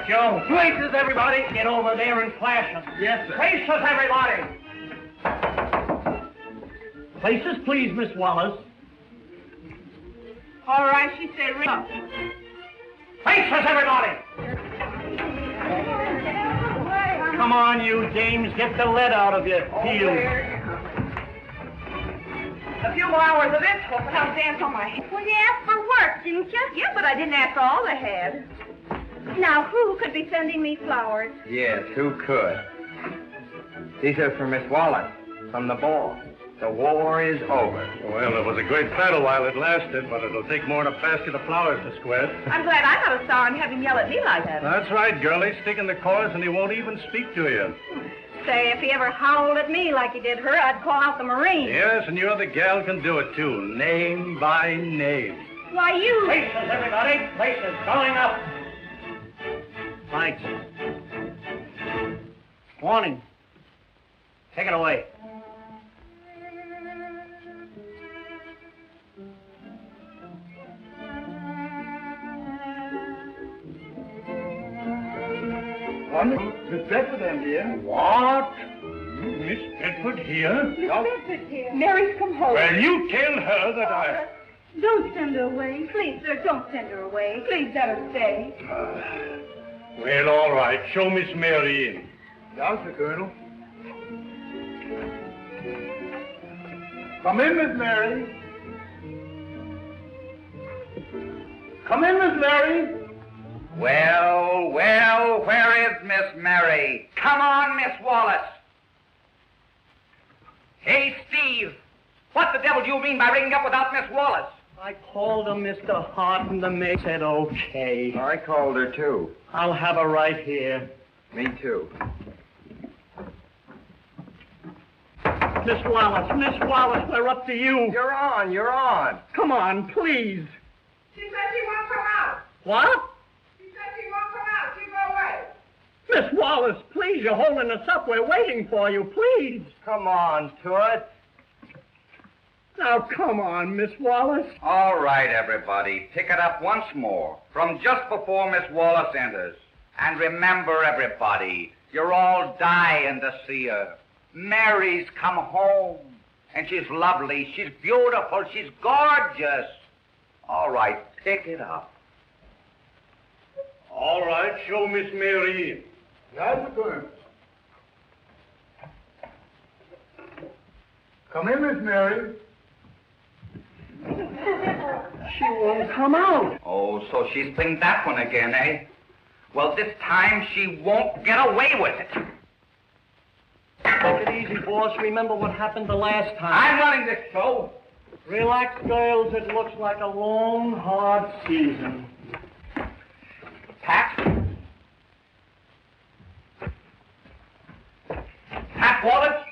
Joe. Places, everybody. Get over there and flash them. Yes, sir. Places, everybody. Places, please, Miss Wallace. All right, she said ring up. Places, everybody. Come on, you dames. Get the lead out of your heels. A few more hours of this, hope, and I'll dance on my head. Well, you asked for work, didn't you? Yeah, but I didn't ask for all they had. Now, who could be sending me flowers? Yes, who could? These are for Miss Wallace, from the ball. The war is over. Well, it was a great battle while it lasted, but it'll take more than a basket of flowers to square it. I'm glad I'm not a star and have him yell at me like that. That's right, girlie. Stick in the chorus and he won't even speak to you. Say, if he ever howled at me like he did her, I'd call out the Marines. Yes, and your other gal can do it, too. Name by name. Why, you... Places, everybody. Places. Going up. Thanks. Warning. Take it away. Miss Bedford, I'm here. What? Miss Bedford here? Miss Bedford here. Mary's come home. Well, you tell her that I... Don't send her away. Please, sir, don't send her away. Please let her stay. Well, all right. Show Miss Mary in. Yes, sir, Colonel. Come in, Miss Mary. Come in, Miss Mary. Well, where is Miss Mary? Come on, Miss Wallace. Hey, Steve, what the devil do you mean by ringing up without Miss Wallace? I called her, Mr. Hart, and the maid said okay. I called her, too. I'll have her right here. Me, too. Miss Wallace, we're up to you. You're on. Come on, please. She said she won't come out. What? She said she won't come out. She go away. Miss Wallace, please, you're holding us up. We're waiting for you, please. Come on, Toots. Now, come on, Miss Wallace. All right, everybody, pick it up once more, from just before Miss Wallace enters. And remember, everybody, you're all dying to see her. Mary's come home, and she's lovely, she's beautiful, she's gorgeous. All right, pick it up. All right, show Miss Mary in. Yes, sir, Colonel. Come in, Miss Mary. She won't come out. Oh, so she's playing that one again, eh? Well, this time she won't get away with it. Take it easy, boss. Remember what happened the last time. I'm running this show. Relax, girls. It looks like a long, hard season. Pat? Pat Wallace?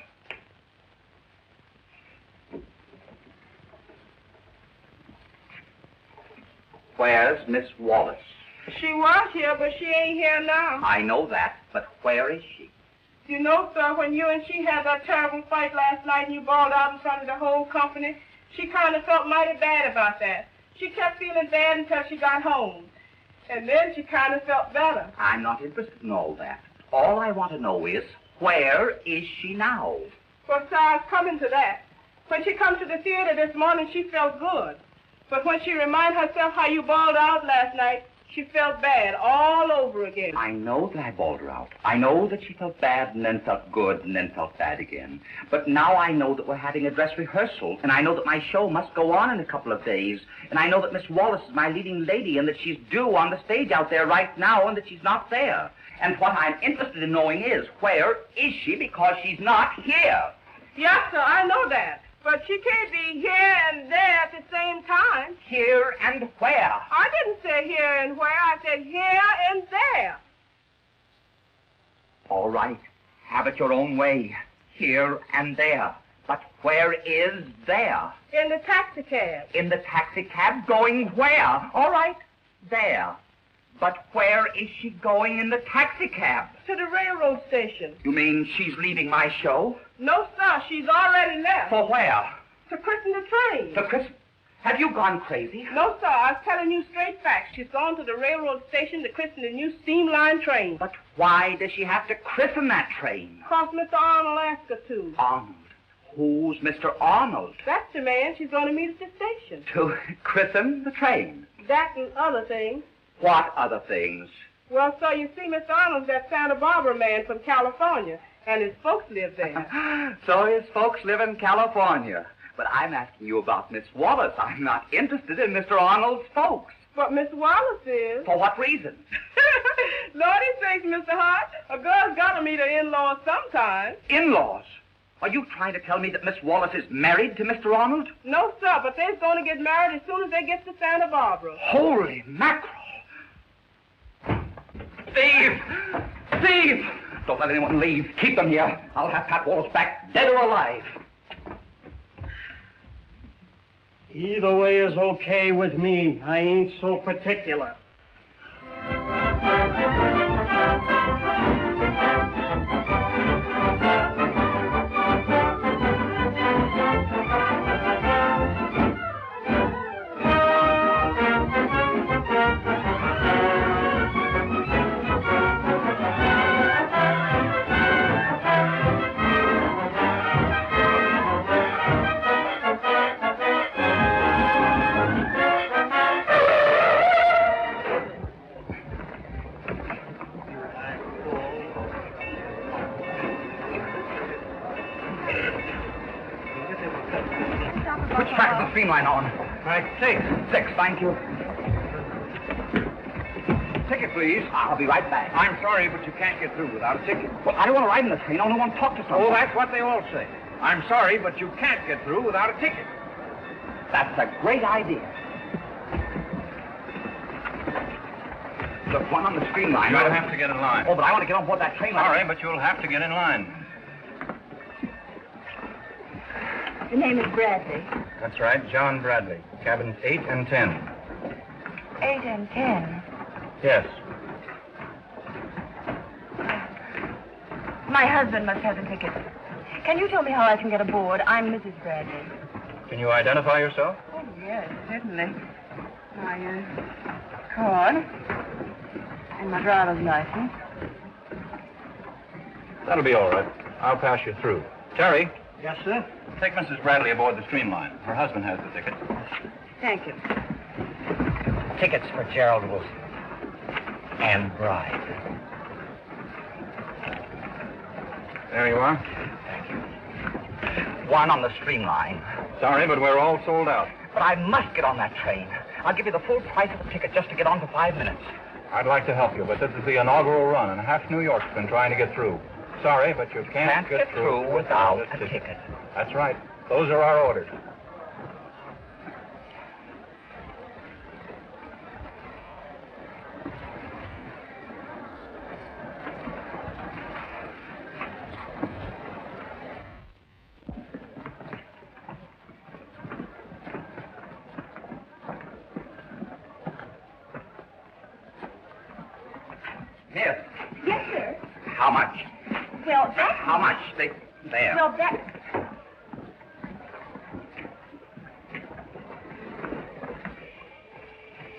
Where's Miss Wallace? She was here, but she ain't here now. I know that, but where is she? You know, sir, when you and she had that terrible fight last night and you bawled out in front of the whole company, she kind of felt mighty bad about that. She kept feeling bad until she got home. And then she kind of felt better. I'm not interested in all that. All I want to know is, where is she now? Well, sir, I was coming to that. When she come to the theater this morning, she felt good. But when she reminded herself how you bawled out last night, she felt bad all over again. I know that I bawled her out. I know that she felt bad and then felt good and then felt bad again. But now I know that we're having a dress rehearsal, and I know that my show must go on in a couple of days, and I know that Miss Wallace is my leading lady and that she's due on the stage out there right now and that she's not there. And what I'm interested in knowing is, where is she, because she's not here? Yes, sir, I know that. But she can't be here and there at the same time. Here and where? I didn't say here and where. I said here and there. All right. Have it your own way. Here and there. But where is there? In the taxicab. In the taxicab going where? All right. There. But where is she going in the taxicab? To the railroad station. You mean she's leaving my show? No, sir. She's already left. For where? To christen the train. To Chris? Have you gone crazy? No, sir. I was telling you straight facts. She's gone to the railroad station to christen the new Streamline train. But why does she have to christen that train? Because Mr. Arnold asked her to. Arnold? Who's Mr. Arnold? That's the man she's going to meet at the station. To christen the train? That and other things. What other things? Well, sir, you see, Mr. Arnold's that Santa Barbara man from California, and his folks live there. So his folks live in California. But I'm asking you about Miss Wallace. I'm not interested in Mr. Arnold's folks. But Miss Wallace is. For what reason? Lordy sakes, Mr. Hart, a girl's got to meet her in-laws sometime. In-laws? Are you trying to tell me that Miss Wallace is married to Mr. Arnold? No, sir, but they're going to get married as soon as they get to Santa Barbara. Holy mackerel! Steve! Steve! Don't let anyone leave. Keep them here. I'll have Pat Wallace back, dead or alive. Either way is okay with me. I ain't so particular. Which track is the Streamline on? Track 6. 6, thank you. Ticket, please. I'll be right back. I'm sorry, but you can't get through without a ticket. Well, I don't want to ride in the train. I only want to talk to someone. Oh, that's what they all say. I'm sorry, but you can't get through without a ticket. That's a great idea. The one on the Streamline. You'll have to get in line. Oh, but I want to get on board that train. Sorry, but you'll have to get in line. The name is Bradley. That's right, John Bradley. Cabins 8 and 10. 8 and 10. Yes. My husband must have the ticket. Can you tell me how I can get aboard? I'm Mrs. Bradley. Can you identify yourself? Oh, yes, certainly. My card and my driver's license. That'll be all right. I'll pass you through. Terry, Yes, sir? take Mrs. Bradley aboard the Streamline. Her husband has the ticket. Thank you. Tickets for Gerald Wilson. And bride. There you are. Thank you. One on the Streamline. Sorry, but we're all sold out. But I must get on that train. I'll give you the full price of the ticket just to get on for 5 minutes. I'd like to help you, but this is the inaugural run, and half New York's been trying to get through. Sorry, but you can't get through without a ticket. That's right. Those are our orders. Yes. Yes, sir. How much? Well, that... How much? There. Well, that...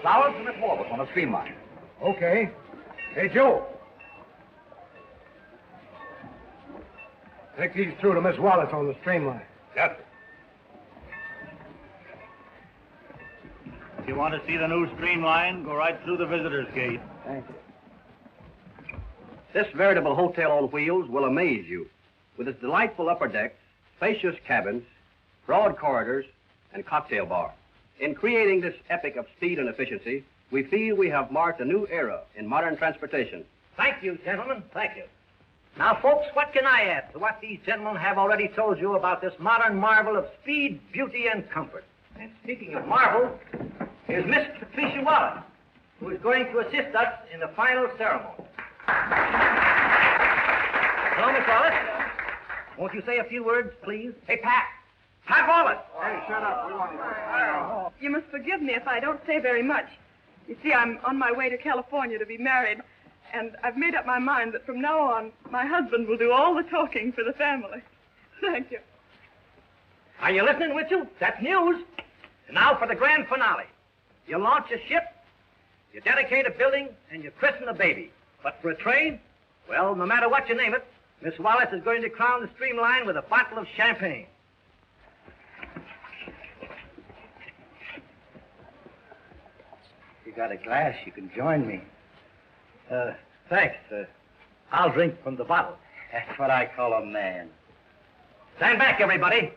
Flowers for Miss Wallace on the Streamline. Okay. Hey, Joe. Take these through to Miss Wallace on the Streamline. Yes. If you want to see the new Streamline, go right through the visitor's gate. Thank you. This veritable hotel on wheels will amaze you. With its delightful upper decks, spacious cabins, broad corridors, and cocktail bar. In creating this epic of speed and efficiency, we feel we have marked a new era in modern transportation. Thank you, gentlemen. Thank you. Now, folks, what can I add to what these gentlemen have already told you about this modern marvel of speed, beauty, and comfort? And speaking of marvel, here's Miss Patricia Wallace, who is going to assist us in the final ceremony. Hello, Miss Wallace. Won't you say a few words, please? Hey, Pat. Pat Wallace. Hey, shut up. We want you. You must forgive me if I don't say very much. You see, I'm on my way to California to be married, and I've made up my mind that from now on, my husband will do all the talking for the family. Thank you. Are you listening, Mitchell? That's news. And now for the grand finale. You launch a ship, you dedicate a building, and you christen a baby. But for a train, well, no matter what you name it, Miss Wallace is going to crown the Streamline with a bottle of champagne. If you got a glass, you can join me. Thanks. I'll drink from the bottle. That's what I call a man. Stand back, everybody.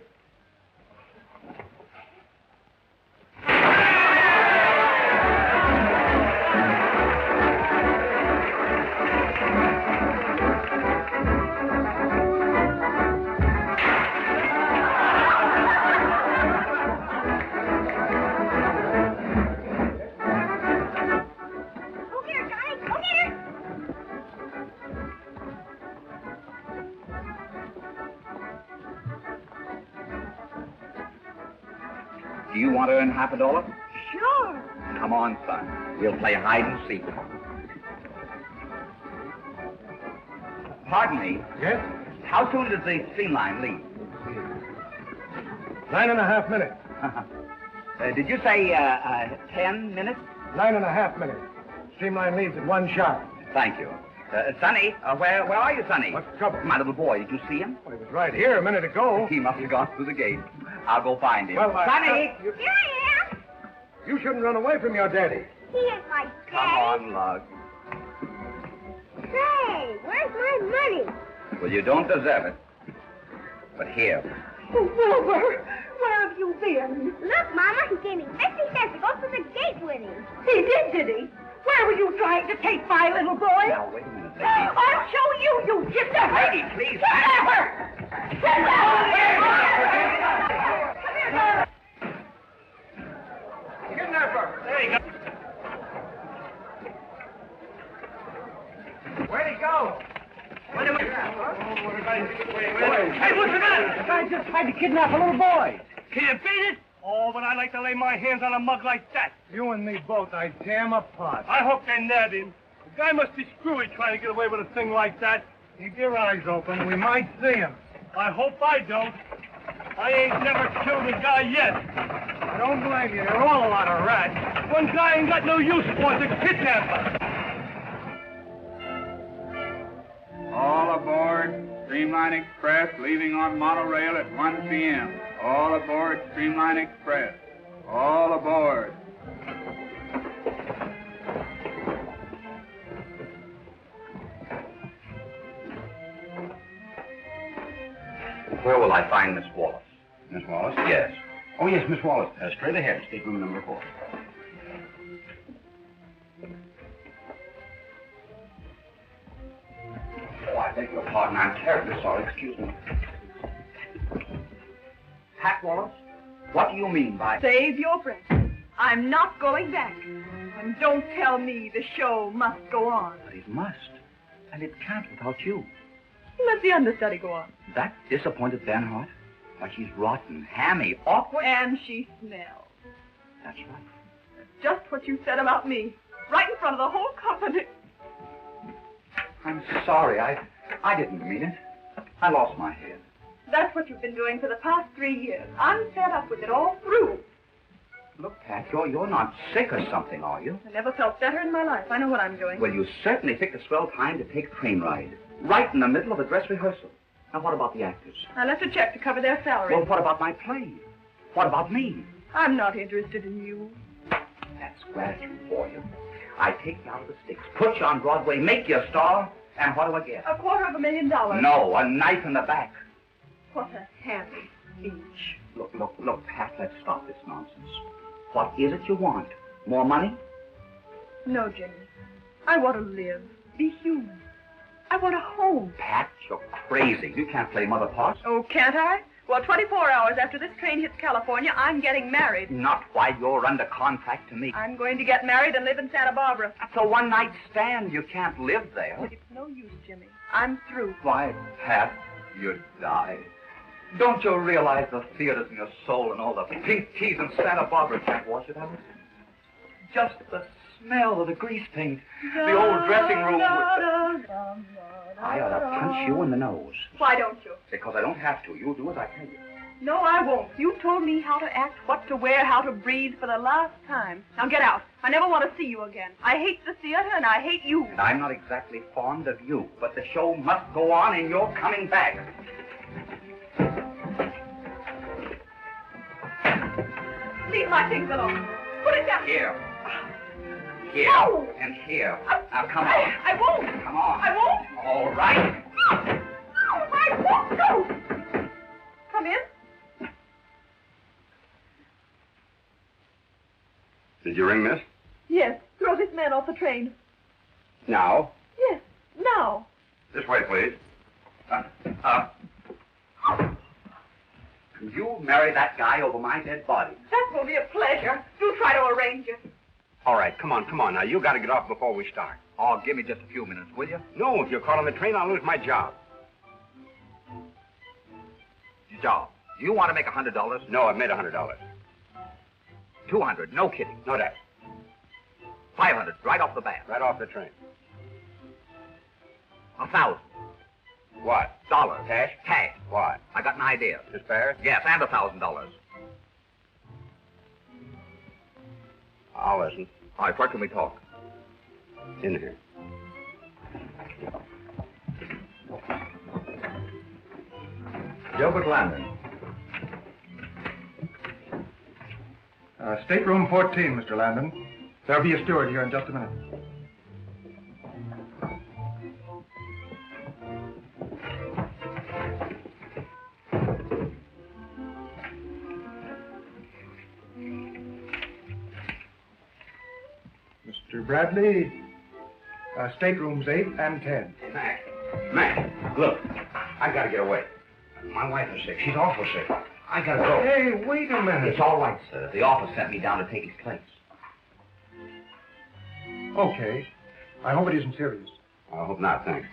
Do you want to earn $50? Sure. Come on, son. We'll play hide and seek. Pardon me. Yes? How soon does the Streamline leave? 9.5 minutes. Did you say 10 minutes? 9.5 minutes. Streamline leaves at one shot. Thank you. Sonny, where are you, Sonny? What's the trouble? My little boy, did you see him? Well, he was right here a minute ago. He must have gone through the gate. I'll go find him. Well, Sonny! Here I am. You shouldn't run away from your daddy. He is my daddy. Come on, Lug. Say, where's my money? Well, you don't deserve it. But here. Oh, Wilbur, where have you been? Look, Mama, he gave me 50 cents to go through the gate with him. He did he? Where were you trying to take my little boy? Now, wait a minute, lady. I'll show you, you kidnapper! Lady, please. Kidnapper! Kidnapper! There you go. Where'd he go? Wait a minute. Hey, what's the matter? I just tried to kidnap a little boy. Can you beat it? Oh, but I'd like to lay my hands on a mug like that. You and me both, I damn apart. I hope they nab him. The guy must be screwy trying to get away with a thing like that. Keep your eyes open. We might see him. I hope I don't. I ain't never killed a guy yet. I don't blame you. You're all a lot of rats. One guy ain't got no use for the kidnapper. All aboard Streamline Express, leaving on monorail at 1 p.m. All aboard Streamline Express. All aboard. Where will I find Miss Wallace? Miss Wallace? Yes. Oh, yes, Miss Wallace. Straight ahead, stateroom number 4. Oh, I beg your pardon. I'm terribly sorry. Excuse me. Pat Wallace, what do you mean by... Save your breath. I'm not going back. And don't tell me the show must go on. But it must. And it can't without you. Let the understudy go on. That disappointed Bernhardt? Why, she's rotten, hammy, awkward. And she smells. That's right. That's just what you said about me. Right in front of the whole company. I'm sorry. I didn't mean it. I lost my head. That's what you've been doing for the past 3 years. I'm fed up with it all through. Look, Pat, you're not sick or something, are you? I never felt better in my life. I know what I'm doing. Well, you certainly picked a swell time to take a train ride. Right in the middle of a dress rehearsal. Now, what about the actors? I left a check to cover their salary. Well, what about my play? What about me? I'm not interested in you. That's gratitude for you. I take you out of the sticks, put you on Broadway, make you a star, and what do I get? $250,000. No, a knife in the back. What a happy speech. Look, Pat, let's stop this nonsense. What is it you want? More money? No, Jimmy. I want to live, be human. I want a home. Pat, you're crazy. You can't play mother parts. Oh, can't I? Well, 24 hours after this train hits California, I'm getting married. Not while you're under contract to me. I'm going to get married and live in Santa Barbara. That's a one-night stand. You can't live there. But it's no use, Jimmy. I'm through. Why, Pat, you'd die. Don't you realize the theater's in your soul and all the pink teas in Santa Barbara can't wash it out? Just the smell of the grease paint, the old dressing room with the... I ought to punch you in the nose. Why don't you? Because I don't have to. You'll do as I tell you. No, I won't. You told me how to act, what to wear, how to breathe for the last time. Now get out. I never want to see you again. I hate the theater and I hate you. And I'm not exactly fond of you, but the show must go on and you're coming back. Leave my things alone. Put it down. Here. Here. No. And here. Now come on. I won't. Come on. I won't. All right. I won't go. Come in. Did you ring, miss? Yes. Throw this man off the train. Now? Yes. Now. This way, please. Could you marry that guy over my dead body? That will be a pleasure. Do try to arrange it. All right, come on. Now, you got to get off before we start. Oh, give me just a few minutes, will you? No, if you're caught on the train, I'll lose my job. Your job. Do you want to make $100? No, I've made $100. 200, no kidding. No, that. 500, right off the bat. Right off the train. 1,000. What? Dollars. Cash? Cash. What? I got an idea. Disparate? Yes, and $1,000. I'll listen. All right, where can we talk? In here. Gilbert Landon. Stateroom 14, Mr. Landon. There'll be a steward here in just a minute. Mr. Bradley, staterooms 8 and 10. Mac, look, I got to get away. My wife is sick. She's awful sick. I got to go. Hey, wait a minute. It's all right, sir. The office sent me down to take his place. Okay. I hope it isn't serious. I hope not, thanks.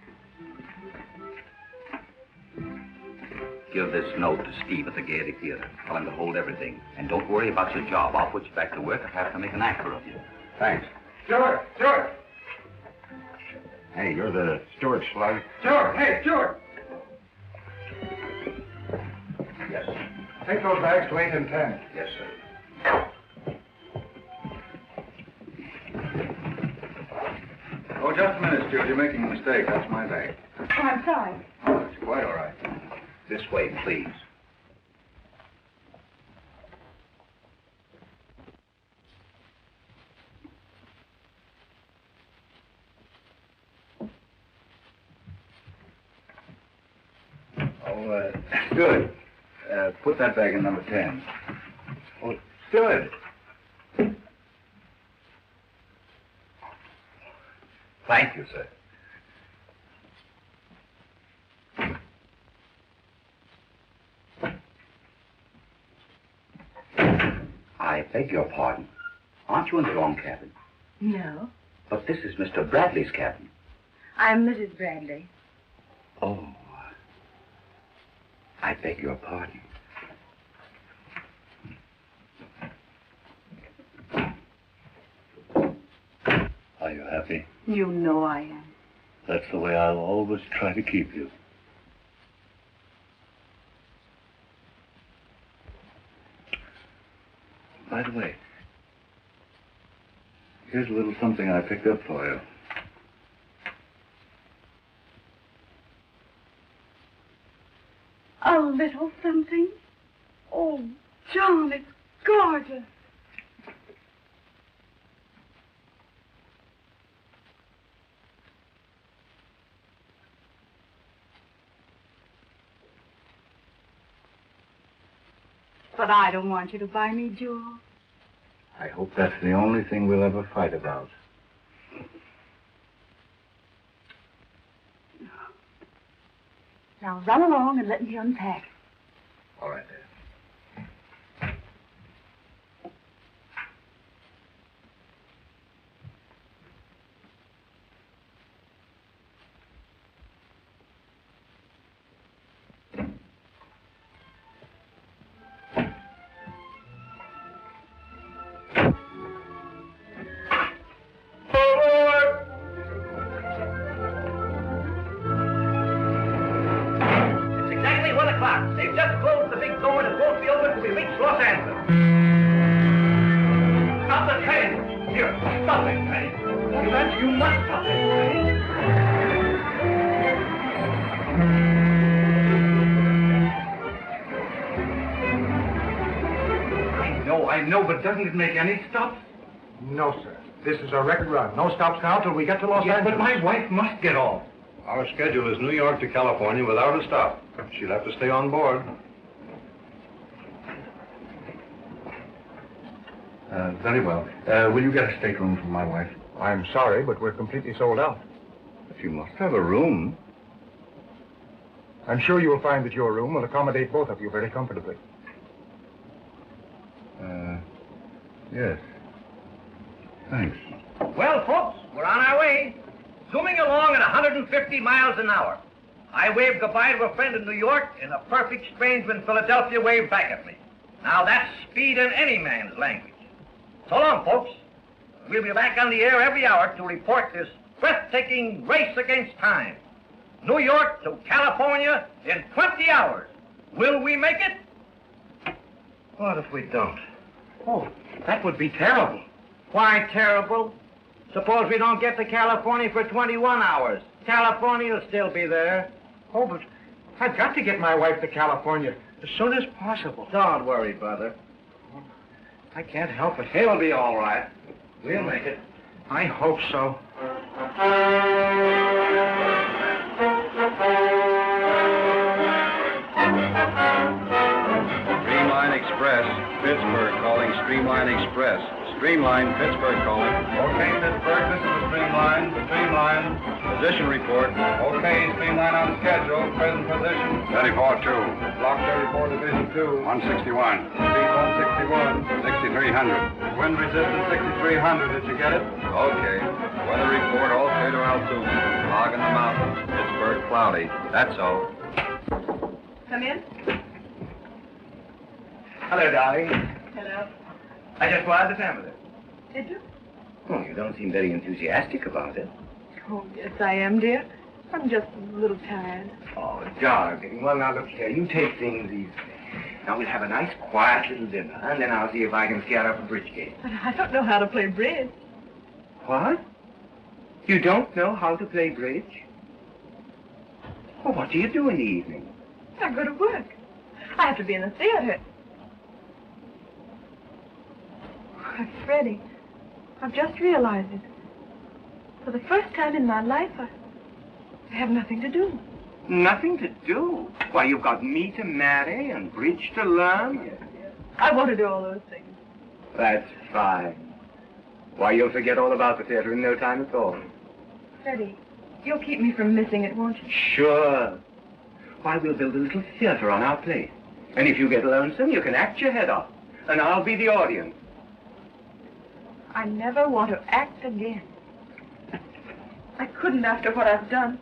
Give this note to Steve at the Gaiety Theater. Tell him to hold everything. And don't worry about your job. I'll put you back to work if I have to make an actor of you. Thanks. Steward! Steward! Hey, you're the steward slug? Steward! Hey, Steward! Yes. Take those bags to 8 and 10. Yes, sir. Oh, just a minute, Steward. You're making a mistake. That's my bag. Oh, I'm sorry. Oh, it's quite all right. This way, please. Oh, Steward. Put that bag in number 10. Oh, Steward. Thank you, sir. I beg your pardon. Aren't you in the wrong cabin? No. But this is Mr. Bradley's cabin. I'm Mrs. Bradley. Oh. I beg your pardon. Are you happy? You know I am. That's the way I'll always try to keep you. By the way, here's a little something I picked up for you. A little something? Oh, John, it's gorgeous. But I don't want you to buy me jewels. I hope that's the only thing we'll ever fight about. Now run along and let me unpack. All right, then. They've just closed the big door to Los Angeles. Stop the train. Here, stop it, train. You must stop it, train. I know, but doesn't it make any stops? No, sir. This is a record run. No stops now till we get to Los Angeles. But my wife must get off. Our schedule is New York to California without a stop. She'll have to stay on board. Very well. Will you get a stateroom for my wife? I'm sorry, but we're completely sold out. But you must have a room. I'm sure you will find that your room will accommodate both of you very comfortably. Yes. Thanks. Well, folks, we're on our way. Zooming along at 150 miles an hour. I waved goodbye to a friend in New York, and a perfect stranger in Philadelphia waved back at me. Now that's speed in any man's language. So long, folks. We'll be back on the air every hour to report this breathtaking race against time. New York to California in 20 hours. Will we make it? What if we don't? Oh, that would be terrible. Why terrible? Suppose we don't get to California for 21 hours. California will still be there. Oh, but I've got to get my wife to California as soon as possible. Don't worry, brother. I can't help it. He'll be all right. We'll make it. I hope so. Streamline Express, Pittsburgh calling Streamline Express. Streamline, Pittsburgh calling. Okay, Pittsburgh, this is the Streamline. Streamline. Position report. Okay, Streamline on schedule. Present position. 34-2. Block 34, Division 2. 161. Speed 161. 6300. Wind resistance 6300. Did you get it? Okay. Weather report, all clear to altitude. Fog in the mountains. Pittsburgh cloudy. That's all. Come in. Hello, darling. Hello. I just wired the family. Did you? Oh, you don't seem very enthusiastic about it. Oh, yes, I am, dear. I'm just a little tired. Oh, darling. Well, now, look here. You take things easy. Now, we'll have a nice, quiet little dinner, and then I'll see if I can scare up a bridge game. But I don't know how to play bridge. What? You don't know how to play bridge? Well, what do you do in the evening? I go to work. I have to be in the theater. Freddie, I've just realized it. For the first time in my life, I have nothing to do. Nothing to do? Why, you've got me to marry and bridge to learn. Yes. I want to do all those things. That's fine. Why, you'll forget all about the theater in no time at all. Freddie, you'll keep me from missing it, won't you? Sure. Why, we'll build a little theater on our place. And if you get lonesome, you can act your head off. And I'll be the audience. I never want to act again. I couldn't after what I've done.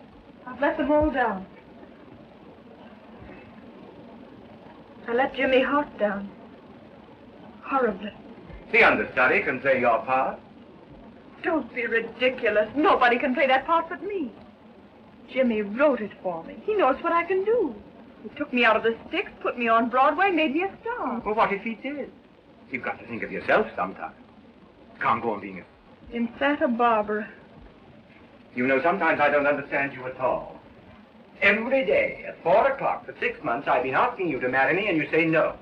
I've let them all down. I let Jimmy Hart down. Horribly. The understudy can play your part. Don't be ridiculous. Nobody can play that part but me. Jimmy wrote it for me. He knows what I can do. He took me out of the sticks, put me on Broadway, made me a star. Well, what if he did? You've got to think of yourself sometime. Can't go on being a... In Santa Barbara. You know, sometimes I don't understand you at all. Every day at 4 o'clock for 6 months, I've been asking you to marry me, and you say no.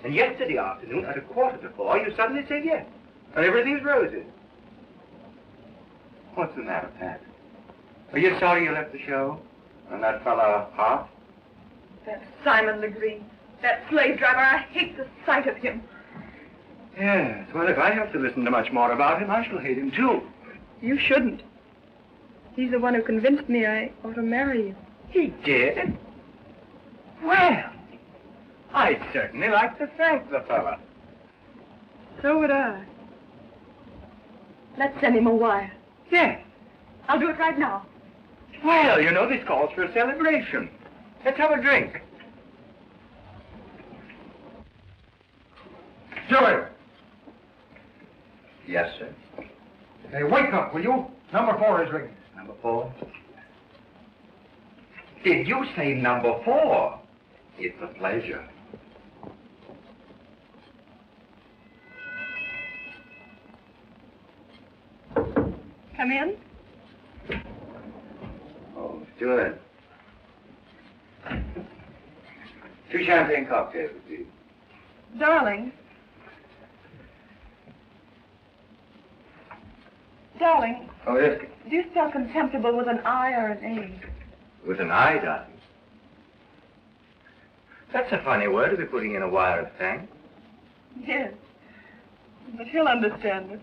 And yesterday afternoon, at 3:45, you suddenly say yes. And everything's roses. What's the matter, Pat? Are you sorry you left the show? And that fella, Hart? That Simon Legree. That slave driver. I hate the sight of him. Yes, well, if I have to listen to much more about him, I shall hate him, too. You shouldn't. He's the one who convinced me I ought to marry you. He did? Well, I'd certainly like to thank the fella. So would I. Let's send him a wire. Yes. I'll do it right now. Well, you know, this calls for a celebration. Let's have a drink. Steward! Yes, sir. Hey, wake up, will you? Number 4 is ringing. Number 4? Did you say number 4? It's a pleasure. Come in. Oh, steward. 2 champagne cocktails, please. Darling. Darling, Oh, yes. do you spell contemptible with an I or an A? With an I, darling. That's a funny word to be putting in a wire of thanks. Yes. But he'll understand it.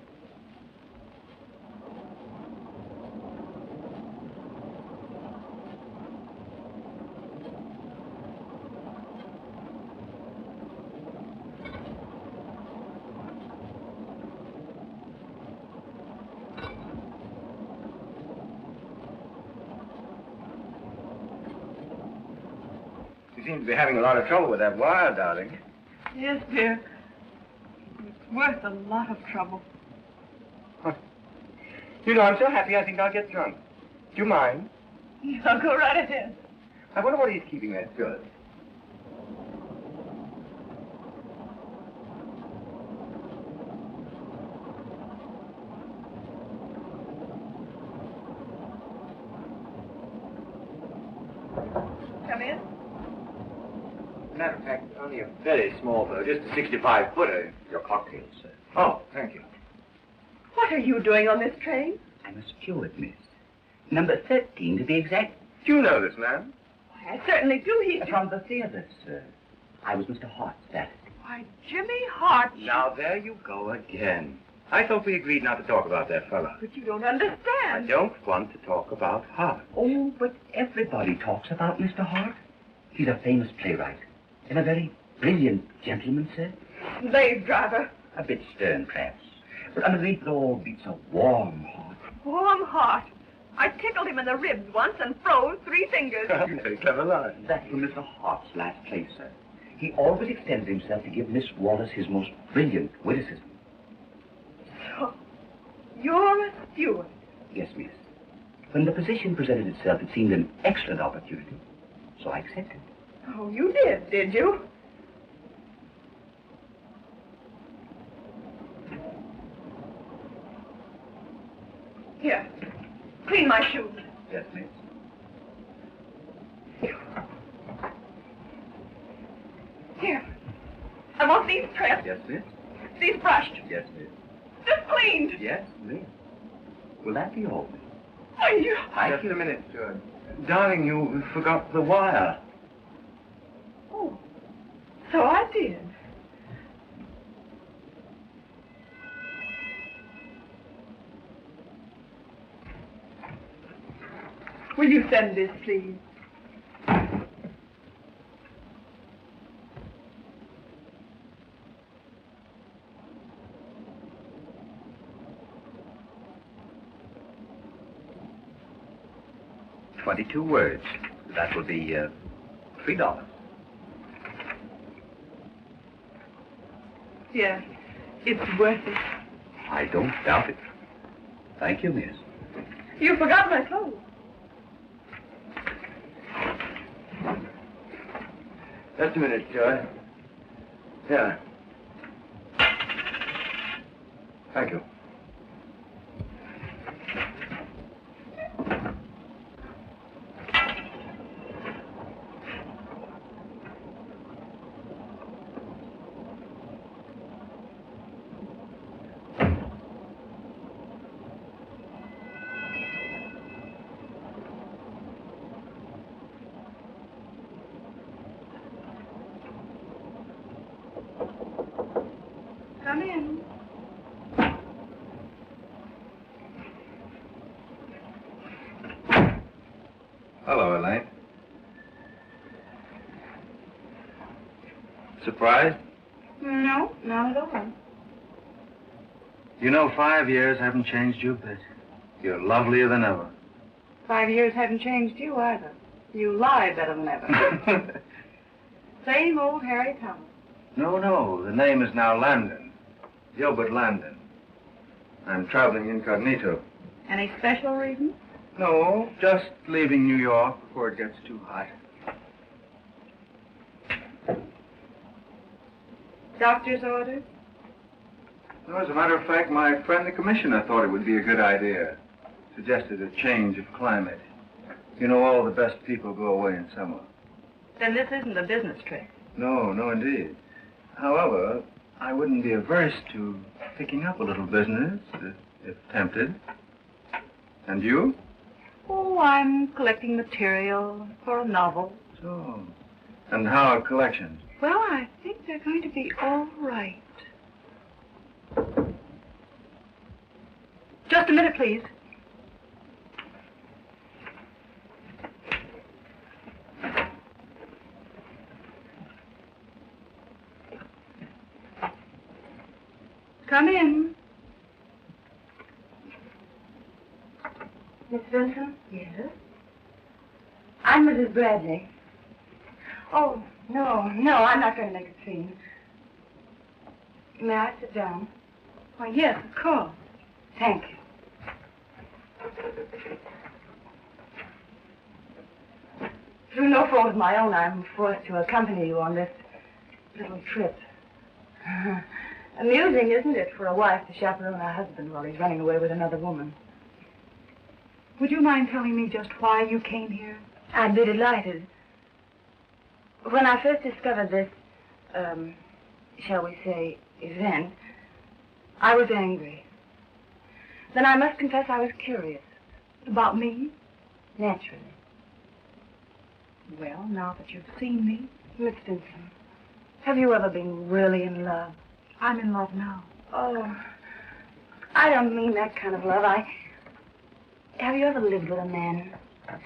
You seem to be having a lot of trouble with that wire, darling. Yes, dear. It's worth a lot of trouble. You know, I'm so happy I think I'll get drunk. Do you mind? I'll go right ahead. I wonder what he's keeping there, steward. Come in. Matter of fact, only a very small boat, just a 65-footer. Your cocktail, sir. Oh, thank you. What are you doing on this train? I'm a steward, miss. Number 13, to be exact. Do you know this man? Why, I certainly do. He's From the theater, sir. I was Mr. Hart's Saturday. Why, Jimmy Hart. Now, there you go again. I thought we agreed not to talk about that fellow. But you don't I understand. don't want to talk about Hart. Oh, but everybody talks about Mr. Hart. He's a famous playwright. And a very brilliant gentleman, sir. Slave driver. A bit stern, perhaps. But underneath it all beats a warm heart. Warm heart. I tickled him in the ribs once and froze 3 fingers. Very clever line. That's from Mr. Hart's last play, sir. He always extended himself to give Miss Wallace his most brilliant witticism. So, you're a steward. Yes, miss. When the position presented itself, it seemed an excellent opportunity. So I accepted. Oh, you did you? Here, clean my shoes. Yes, miss. Here, I want these pressed, Yes, miss. these brushed, Yes, miss. this cleaned. Yes, miss. Will that be all, miss? Why, you... Just a minute, steward. Darling, you forgot the wire. Oh, so I did. Will you send this, please? $22 words. That will be $3. Yes, it's worth it. I don't doubt it. Thank you, miss. You forgot my clothes. Just a minute, steward. Here. Thank you. Come in. Hello, Elaine. Surprised? No, not at all. You know, 5 years haven't changed you a bit. You're lovelier than ever. 5 years haven't changed you either. You lie better than ever. Same old Harry Thomas. No, the name is now Landon. Gilbert Landon. I'm traveling incognito. Any special reason? No, just leaving New York before it gets too hot. Doctor's orders? No, as a matter of fact, my friend the commissioner thought it would be a good idea. suggested a change of climate. You know, all the best people go away in summer. Then this isn't a business trip. No, no, indeed. However, I wouldn't be averse to picking up a little business, if tempted. And you? Oh, I'm collecting material for a novel. So, and how are collections? Well, I think they're going to be all right. Just a minute, please. Come in. Miss Vincent? Yes? I'm Mrs. Bradley. Oh, no, I'm not going to make a scene. May I sit down? Why, yes, of course. Thank you. Through no fault of my own, I'm forced to accompany you on this little trip. Amusing, isn't it, for a wife to chaperone her husband while he's running away with another woman? Would you mind telling me just why you came here? I'd be delighted. When I first discovered this, shall we say, event, I was angry. Then I must confess I was curious. About me? Naturally. Well, now that you've seen me... Miss Vincent, have you ever been really in love? I'm in love now. Oh, I don't mean that kind of love. Have you ever lived with a man,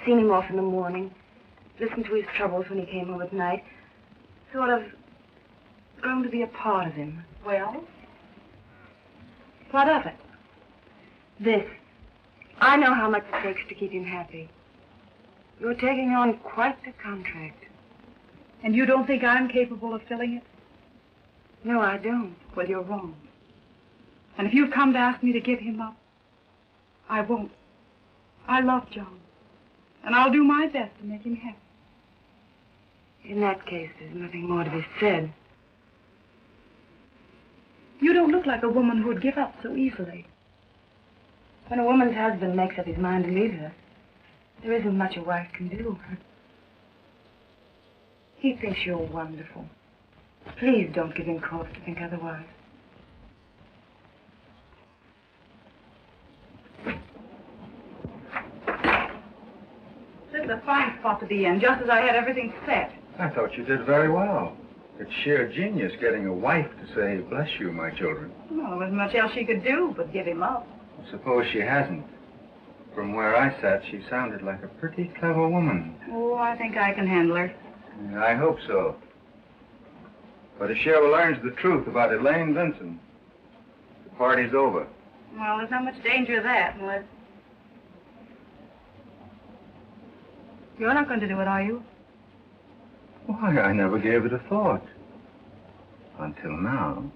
seen him off in the morning, listened to his troubles when he came home at night, sort of grown to be a part of him? Well? What of it? This. I know how much it takes to keep him happy. You're taking on quite the contract. And you don't think I'm capable of filling it? No, I don't. Well, you're wrong. And if you've come to ask me to give him up, I won't. I love John. And I'll do my best to make him happy. In that case, there's nothing more to be said. You don't look like a woman who'd give up so easily. When a woman's husband makes up his mind to leave her, there isn't much a wife can do. He thinks you're wonderful. Please don't give him cause to think otherwise. This is a fine spot to be in, just as I had everything set. I thought you did very well. It's sheer genius getting a wife to say, bless you, my children. Well, there wasn't much else she could do but give him up. Suppose she hasn't. From where I sat, she sounded like a pretty clever woman. Oh, I think I can handle her. Yeah, I hope so. But if she ever learns the truth about Elaine Vincent, the party's over. Well, there's not much danger of that unless... You're not going to do it, are you? Why, I never gave it a thought. Until now.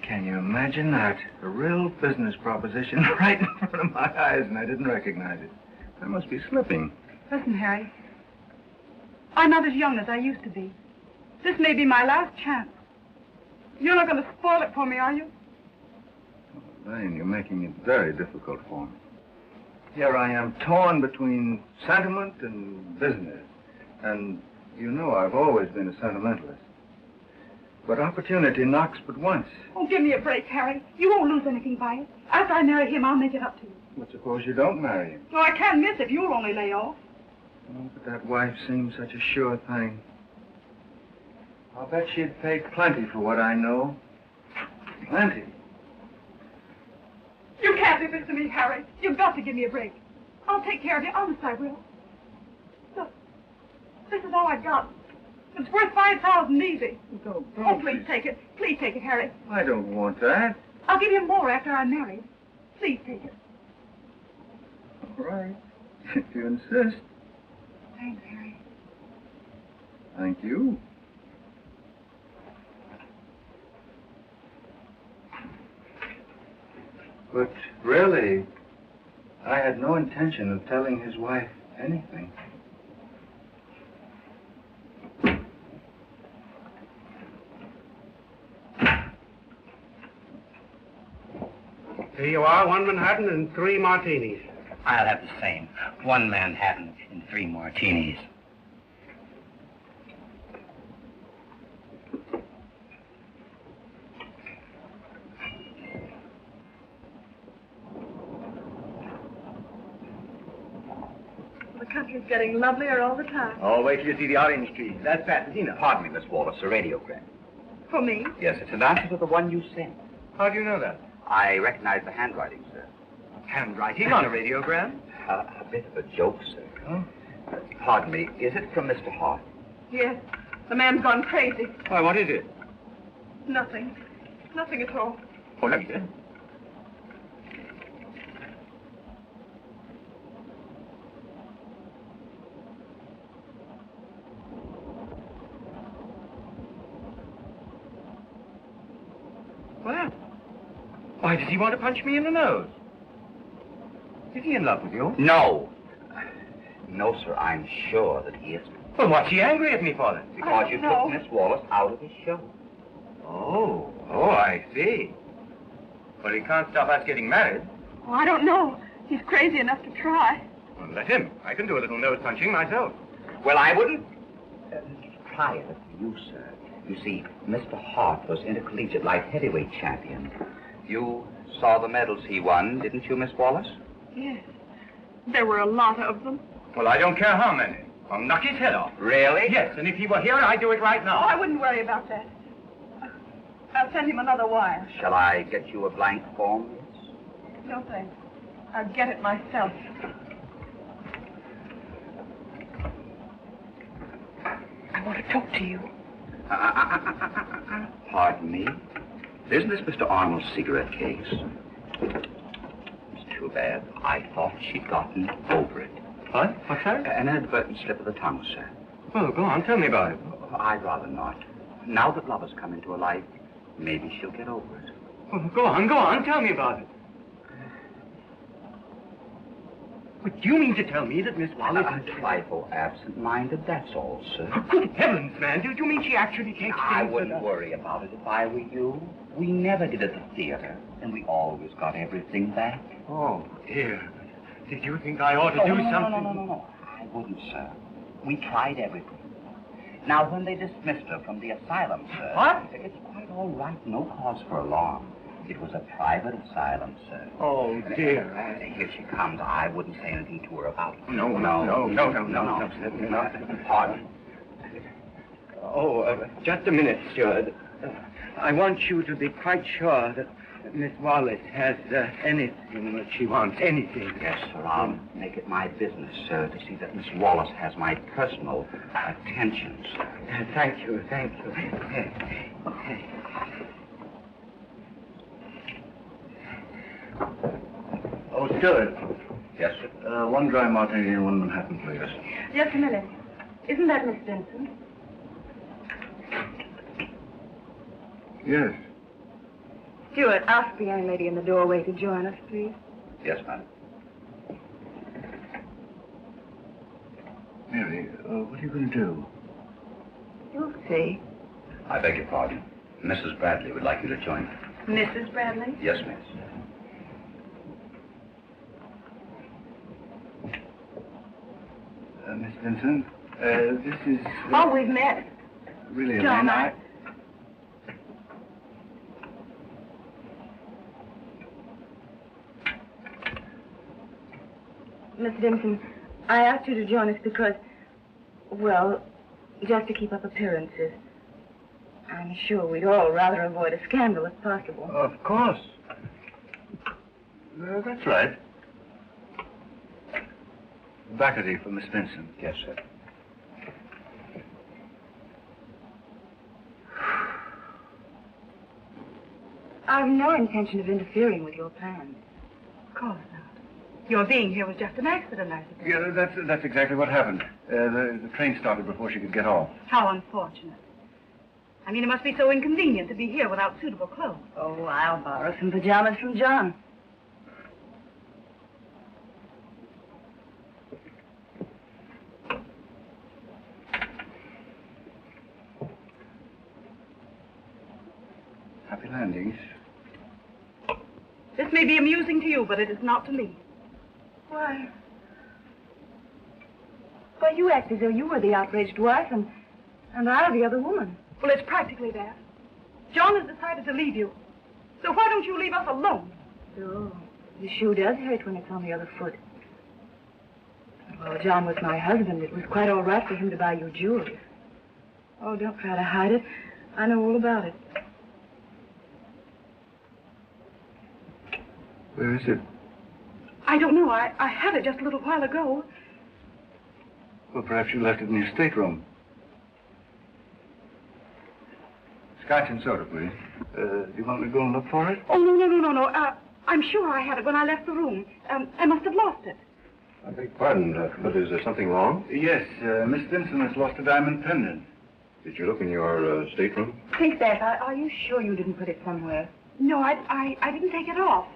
Can you imagine that? A real business proposition right in front of my eyes, and I didn't recognize it. I must be slipping. Listen, Harry. I'm not as young as I used to be. This may be my last chance. You're not going to spoil it for me, are you? Oh, Elaine, you're making it very difficult for me. Here I am torn between sentiment and business. And you know I've always been a sentimentalist. But opportunity knocks but once. Oh, give me a break, Harry. You won't lose anything by it. After I marry him, I'll make it up to you. But suppose you don't marry him. Oh, I can't miss if you'll only lay off. Oh, but that wife seems such a sure thing. I'll bet she'd pay plenty for what I know. Plenty. You can't do this to me, Harry. You've got to give me a break. I'll take care of you. Honest, I will. Look, this is all I've got. It's worth $5,000 easy. Oh, please take it. Please take it, Harry. I don't want that. I'll give you more after I'm married. Please take it. All right. If you insist. Thanks, Harry. Thank you. But really, I had no intention of telling his wife anything. Here you are, one Manhattan and 3 martinis. I'll have the same. 1 Manhattan and 3 martinis. The country's getting lovelier all the time. Oh, wait till you see the orange trees. That's Pasadena. Pardon me, Miss Wallace, a radiogram. For me? Yes, it's an answer to the one you sent. How do you know that? I recognize the handwriting, sir. Handwriting on a radiogram? A bit of a joke, sir. Oh? Pardon me, is it from Mr. Hart? Yes. The man's gone crazy. Why, what is it? Nothing. Nothing at all. Oh, let me see. Well, why does he want to punch me in the nose? Is he in love with you? No. No, sir, I'm sure that he isn't. Well, what's he angry at me for then? Because you took Miss Wallace out of his show. Oh, I see. But he can't stop us getting married. Oh, I don't know. He's crazy enough to try. Well, let him. I can do a little nose punching myself. Well, I wouldn't try it for you, sir. You see, Mr. Hart was intercollegiate light heavyweight champion. You saw the medals he won, didn't you, Miss Wallace? Yes. There were a lot of them. Well, I don't care how many. I'll knock his head off. Really? Yes, and if he were here, I'd do it right Oh, now. I wouldn't worry about that. I'll send him another wire. Shall I get you a blank form? No thanks. I'll get it myself. I want to talk to you. Pardon me? Isn't this Mr. Arnold's cigarette case? It's too bad. I thought she'd gotten over it. What? What's that? An inadvertent slip of the tongue, sir. Well, go on. Tell me about it. I'd rather not. Now that love has come into her life, maybe she'll get over it. Well, go on. Tell me about it. But do you mean to tell me that Miss Wallace is... A trifle absent-minded, that's all, sir. Oh, good heavens, man. Do you mean she actually takes I things wouldn't worry about it if I were you. We never did at the theater, and we always got everything back. Oh, dear. Did you think I ought to do something? No. I wouldn't, sir. We tried everything. Now, when they dismissed her from the asylum, sir... What? It's quite all right. No cause for alarm. It was a private asylum, sir. Oh, dear. Here she comes. I wouldn't say anything to her about it. No. Pardon? Oh, just a minute, steward. I want you to be quite sure that Miss Wallace has anything that she wants, anything. Yes, sir. I'll make it my business, sir, to see that Miss Wallace has my personal attention, sir. Thank you. Oh, steward. Yes, sir. 1 dry martini and 1 Manhattan, please. Just a minute. Isn't that Miss Benson? Yes. Stuart, ask the young lady in the doorway to join us, please. Yes, madam. Mary, what are you going to do? You'll see. I beg your pardon. Mrs. Bradley would like you to join her. Mrs. Bradley? Yes, miss. Miss Benson, this is... Oh, we've met. Really, John, Elena, Miss Dimson, I asked you to join us because, well, just to keep up appearances. I'm sure we'd all rather avoid a scandal if possible. Of course. That's right. Bacardi for Miss Benson. Yes, sir. I've no intention of interfering with your plans. Of course not. Your being here was just an accident, I suppose. Yeah, that's exactly what happened. The train started before she could get off. How unfortunate. I mean, it must be so inconvenient to be here without suitable clothes. Oh, I'll borrow some pajamas from John. Happy landings. This may be amusing to you, but it is not to me. Why? Why, you act as though you were the outraged wife and I the other woman. Well, it's practically that. John has decided to leave you. So why don't you leave us alone? Oh, the shoe does hurt when it's on the other foot. Well, John was my husband. It was quite all right for him to buy you jewelry. Oh, don't try to hide it. I know all about it. Where is it? I don't know. I had it just a little while ago. Well, perhaps you left it in your stateroom. Scotch and soda, please. Do you want me to go and look for it? Oh, no. I'm sure I had it when I left the room. I must have lost it. I beg pardon, but is there something wrong? Yes, Miss Stimson has lost a diamond pendant. Did you look in your stateroom? Princess, are you sure you didn't put it somewhere? No, I didn't take it off.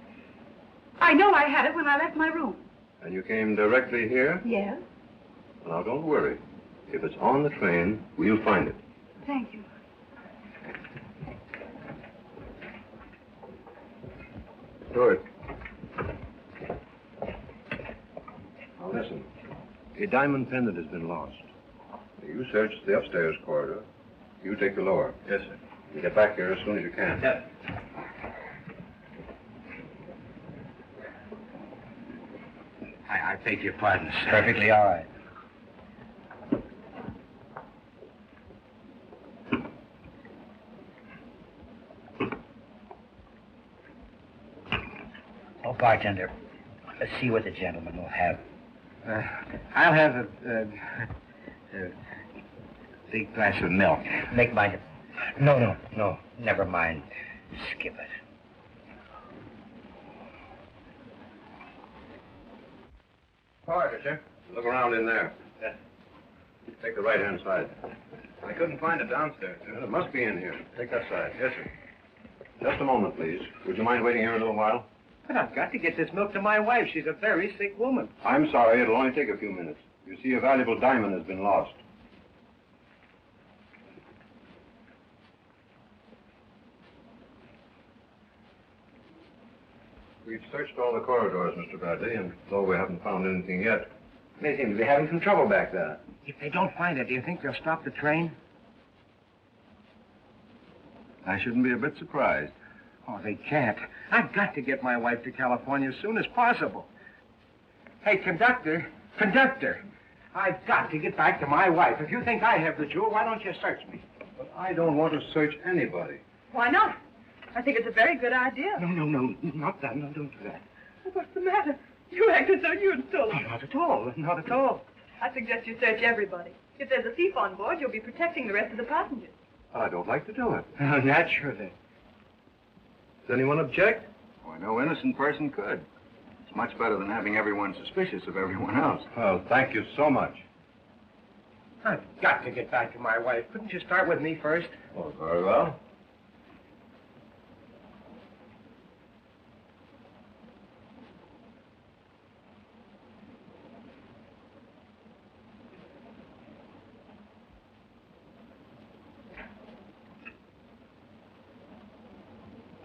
I know I had it when I left my room. And you came directly here? Yes. Now, don't worry. If it's on the train, we'll find it. Thank you. Steward. Now, listen. A diamond pendant has been lost. You search the upstairs corridor. You take the lower. Yes, sir. You get back here as soon as you can. Yes. I beg your pardon, sir. Perfectly all right. Oh, bartender, let's see what the gentleman will have. I'll have a big glass of milk. Make mine. No, never mind. Skip it. Corridor, sir. Look around in there. Yes. Take the right-hand side. I couldn't find it downstairs. Well, it must be in here. Take that side. Yes, sir. Just a moment, please. Would you mind waiting here a little while? But I've got to get this milk to my wife. She's a very sick woman. I'm sorry. It'll only take a few minutes. You see, a valuable diamond has been lost. We've searched all the corridors, Mr. Bradley, and though we haven't found anything yet, They seem to be having some trouble back there. If they don't find it, do you think they'll stop the train? I shouldn't be a bit surprised. Oh, they can't. I've got to get my wife to California as soon as possible. Hey, conductor. I've got to get back to my wife. If you think I have the jewel, why don't you search me? But I don't want to search anybody. Why not? I think it's a very good idea. No, not that. No, don't do that. What's the matter? You act as though you'd stolen Oh, it. not at all. Not at all. I suggest you search everybody. If there's a thief on board, you'll be protecting the rest of the passengers. I don't like to do it. Oh, naturally. Does anyone object? Why, no innocent person could. It's much better than having everyone suspicious of everyone else. Well, thank you so much. I've got to get back to my wife. Couldn't you start with me first? Oh, very well.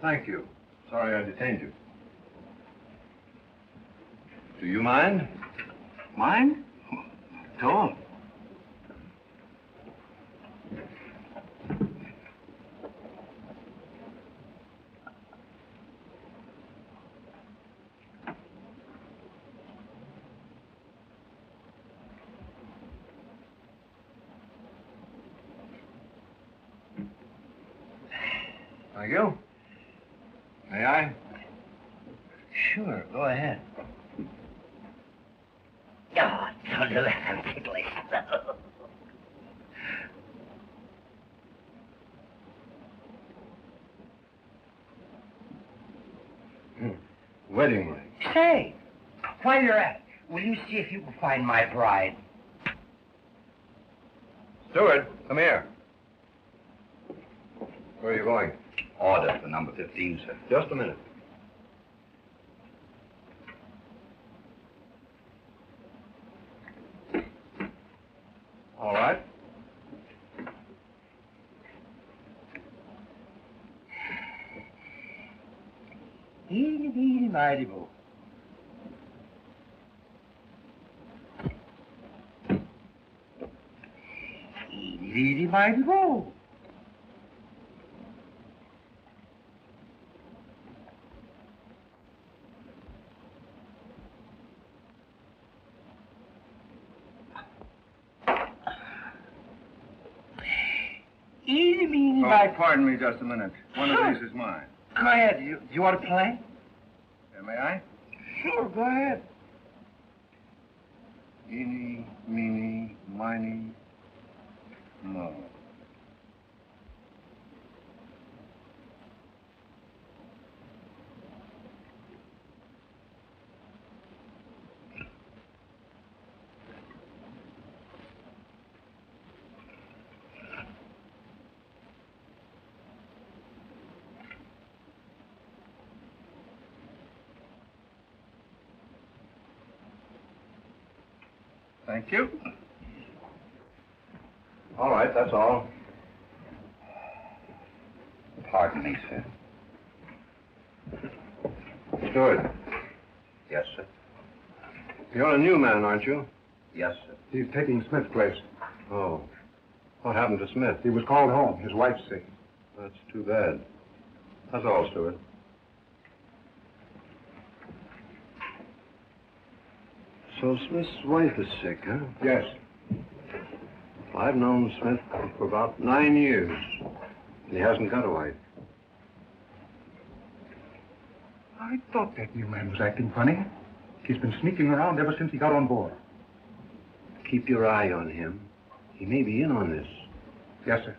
Thank you. Sorry I detained you. Do you mind? Mine? At all. Thank you. May I? Sure, go ahead. Oh, don't do that. I'm ticklish. Wedding ring. Say, while you're at it, will you see if you can find my bride? Steward, come here. Where are you going? Order for number 15, sir. Just a minute. All right. Eeny, meeny, mighty, mo. fine go. Easy, meeny, Pardon me just a minute. One of these is mine. Go ahead. You want to play? May I? Sure, go ahead. Eeny, meeny, miny, mo. Thank you. All right, that's all. Pardon me, sir. Steward. Yes, sir. You're a new man, aren't you? Yes, sir. He's taking Smith's place. Oh. What happened to Smith? He was called home. His wife's sick. That's too bad. That's all, Steward. So Smith's wife is sick, huh? Yes. I've known Smith for about 9 years, and he hasn't got a wife. I thought that new man was acting funny. He's been sneaking around ever since he got on board. Keep your eye on him. He may be in on this. Yes, sir.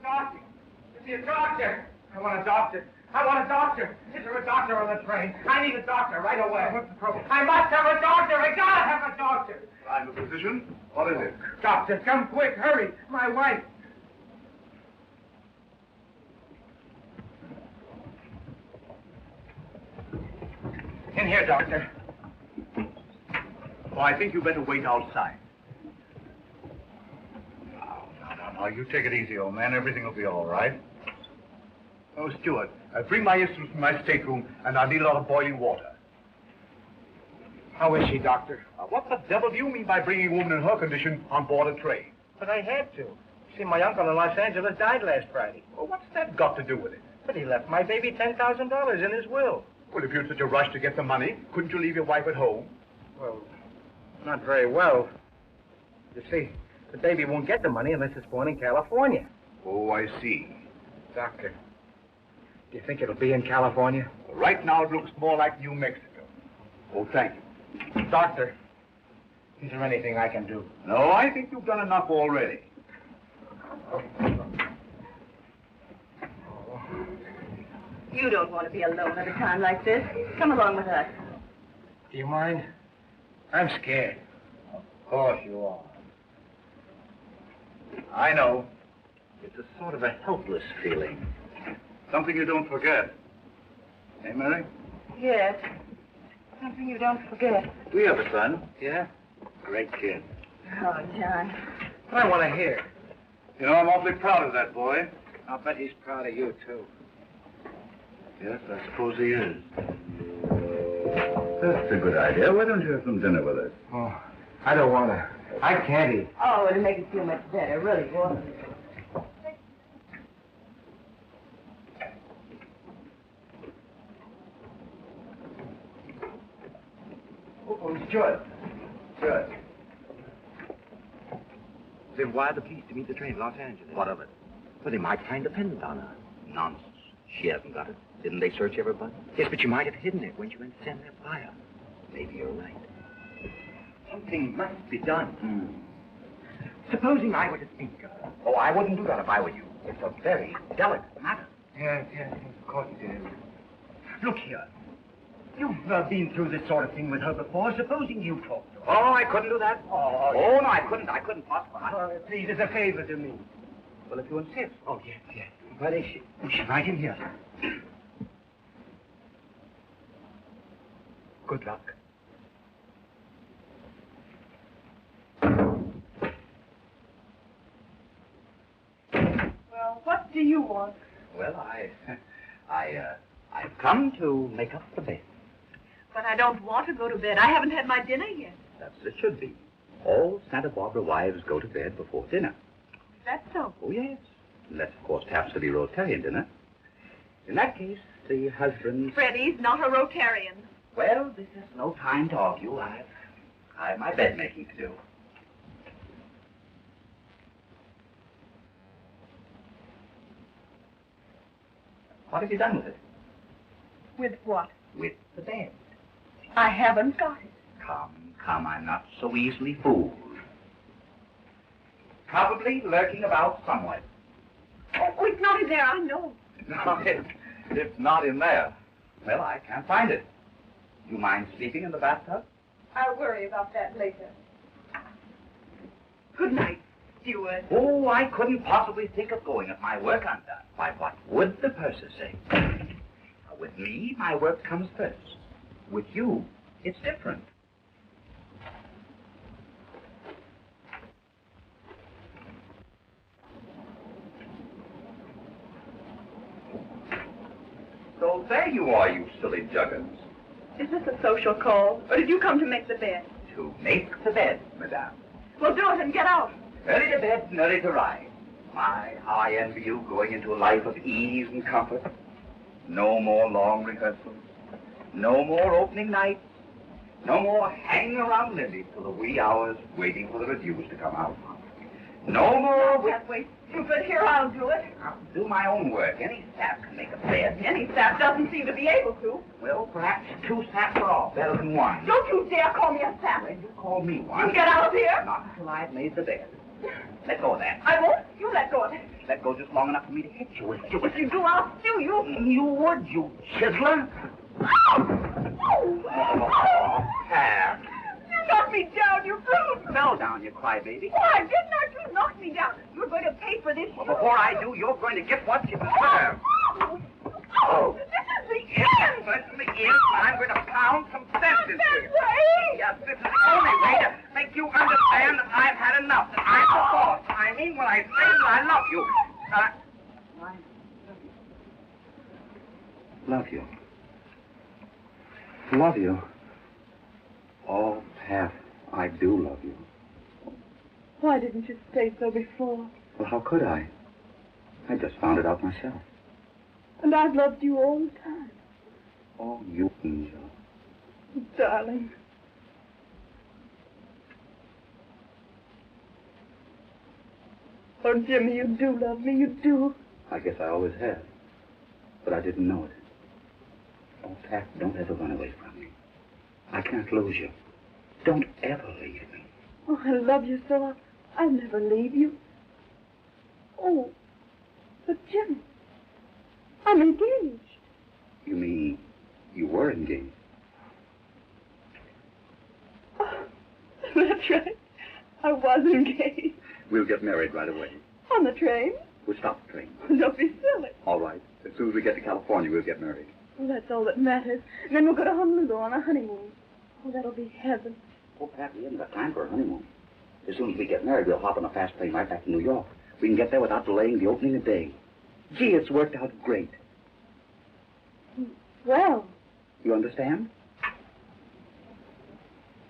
Doctor! Is he a doctor? I want a doctor. I want a doctor. Is there a doctor on the train? I need a doctor right away. What's the trouble? I must have a doctor. I gotta have a doctor. I'm a physician. What is it? Doctor, come quick. Hurry. My wife. In here, doctor. Oh, I think you better wait outside. Now, you take it easy, old man. Everything will be all right. Oh, Steward, bring my instruments from my stateroom, and I'll need a lot of boiling water. How is she, doctor? What the devil do you mean by bringing a woman in her condition on board a train? But I had to. See, my uncle in Los Angeles died last Friday. Well, what's that got to do with it? But he left my baby $10,000 in his will. Well, if you're in such a rush to get the money, couldn't you leave your wife at home? Well, not very well. You see, the baby won't get the money unless it's born in California. Oh, I see. Doctor, do you think it'll be in California? Right now, it looks more like New Mexico. Oh, thank you. Doctor, is there anything I can do? No, I think you've done enough already. You don't want to be alone at a time like this. Come along with us. Do you mind? I'm scared. Of course you are. I know. It's a sort of a helpless feeling. Something you don't forget. Hey, Mary? Yes. Something you don't forget. We have a son. Yeah? Great kid. Oh, John. I want to hear. You know, I'm awfully proud of that boy. I'll bet he's proud of you, too. Yes, I suppose he is. That's a good idea. Why don't you have some dinner with us? Oh, I don't want to. I can't eat. Oh, it'll make you feel much better, really will. Oh, Stuart. Stuart. Then why the police to meet the train in Los Angeles? What of it? Well, they might find a pendant on her. Nonsense. She hasn't got it. Didn't they search everybody? Yes, but you might have hidden it when you went to send that fire. Maybe you're right. Something must be done. Supposing I were to think of it. Oh, I wouldn't do that if I were you. It's a very delicate matter. Yeah, of course it is. Look here. You've been through this sort of thing with her before. Supposing you talk to her. Oh, I couldn't do that. Oh, no, I couldn't. I couldn't possibly. Please, it's a favor to me. Well, if you insist. Oh, yes, yes. Where is she? She's right in here. Good luck. Well, what do you want? Well, I've come to make up the bed. But I don't want to go to bed. I haven't had my dinner yet. That's as it should be. All Santa Barbara wives go to bed before dinner. Is that so? Oh, yes. Unless, of course, it happens to be Rotarian dinner. In that case, the husband... Freddie's not a Rotarian. Well, this is no time to argue. I have my bed making to do. What have you done with it? With what? With the bed. I haven't got it. Come, I'm not so easily fooled. Probably lurking about somewhere. Oh, it's not in there, I know. No, it's not in there. Well, I can't find it. Do you mind sleeping in the bathtub? I'll worry about that later. Good night, steward. Oh, I couldn't possibly think of going if my work undone. Why, what would the purser say? With me, my work comes first. With you, it's different. So there you are, you silly juggins. Is this a social call, or did you come to make the bed? To make the bed, madame. Well, do it and get out. Early to bed and early to rise. My, how I envy you going into a life of ease and comfort. No more long rehearsals. No more opening nights. No more hanging around Lindy till the wee hours waiting for the reviews to come out. No more... That way, stupid. Here, I'll do it. I'll do my own work. Any sap can make a bed. Any sap doesn't seem to be able to. Well, perhaps 2 saps are all better than 1. Don't you dare call me a sap. When you call me one... You get out of here. Not until I've made the bed. Let go of that. I won't. You let go of it. Let go just long enough for me to hit you with it. If you do, I'll stew you. You would, you chiseler. Pat. You knocked me down, you brute. Fell down, you crybaby. Oh, I did not. You knocked me down. You're going to pay for this. Well, before I do, you're going to get what you deserve. Oh, this is the end. Listen, the end, I'm going to pound some sense into you. Way. Yes, this is the only way to make you understand that I've had enough, that I'm the boss. I mean when I say that I love you. I love you. Love you. Oh, Pat, I do love you. Why didn't you say so before? Well, how could I? I just found it out myself. And I've loved you all the time. Oh, you angel. Darling. Oh, Jimmy, you do love me. You do. I guess I always have. But I didn't know it. Oh, Pat, don't ever run away from me. I can't lose you. Don't ever leave me. Oh, I love you so. I'll never leave you. Oh, but Jimmy, I'm engaged. You mean you were engaged? Oh, that's right. I was engaged. We'll get married right away. On the train? We'll stop the train. Don't be silly. All right. As soon as we get to California, we'll get married. Well, that's all that matters. And then we'll go to Honolulu on a honeymoon. Oh, that'll be heaven. Oh, Pat, we haven't got time for a honeymoon. As soon as we get married, we'll hop on a fast plane right back to New York. We can get there without delaying the opening a day. Gee, it's worked out great. Well. You understand?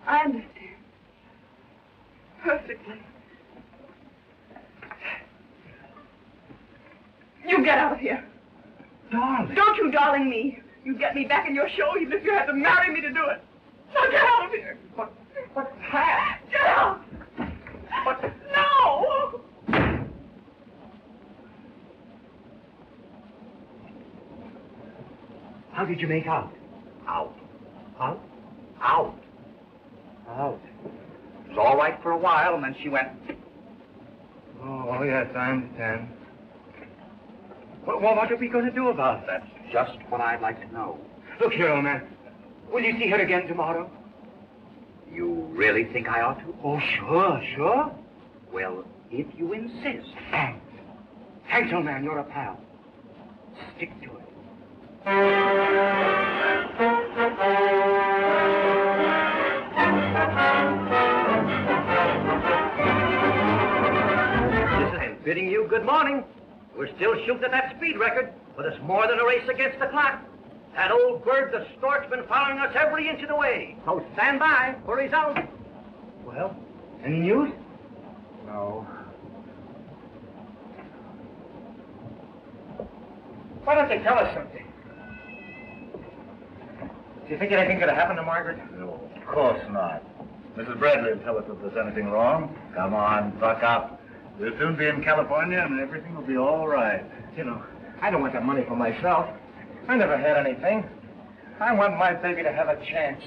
I understand. Perfectly. You get out of here. Darling. Don't you darling me. You get me back in your show even if you had to marry me to do it. Now get out of here. But Pat. Get out. But no. How did you make out? Out. Out. Out. Out. It was all right for a while, and then she went... Oh, yes, I understand. Well, what are we going to do about that? Just what I'd like to know. Look here, old man. Will you see her again tomorrow? You really think I ought to? Oh, sure, sure. Well, if you insist. Thanks. Thanks, old man. You're a pal. Stick to it. Listen, I'm bidding you good morning. We're still shooting at that speed record, but it's more than a race against the clock. That old bird, the stork's been following us every inch of the way. So stand by for results. Well, any news? No. Why don't they tell us something? Do you think anything's going to happen to Margaret? No, of course not. Mrs. Bradley will tell us if there's anything wrong. Come on, buck up. We'll soon be in California and everything will be all right. You know, I don't want that money for myself. I never had anything. I want my baby to have a chance.